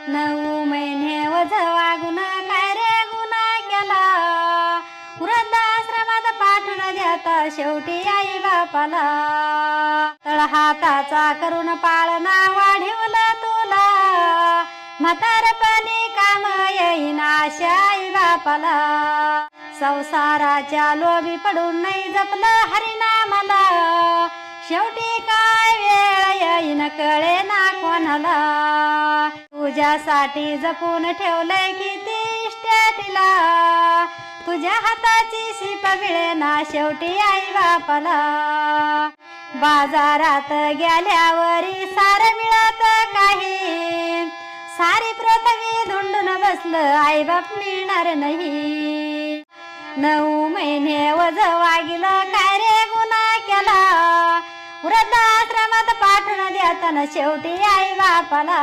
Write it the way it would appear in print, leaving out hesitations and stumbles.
9 महिने वझ वागून काय रे गुन्हा केला, वृद्धाश्रमात पाठवून देता शेवटी आई बापाला. तळ हाताचा करून पाळणा वाढवलं तुला, म्हातारपणी काम येईन अशा आई बापाला. संसाराच्या लोभी पडून नाही जपलं हरिनामाला, शेवटी काय वेळ येईन कळे ना कोणाला. तुझ्यासाठी जपून ठेवलंय किती इष्टेटीला, तुझ्या हाताची शिप मिळेना शेवटी आई बापाला. बाजारात गेल्यावरी सार मिळत काही, सारी पृथ्वी धुंडून बसलं आई बाप मिळणार नाही. 9 महिने वझ वागिलं काय रे गुन्हा केला, वृद्धाश्रमात पाठवून देताना शेवटी आई बापाला.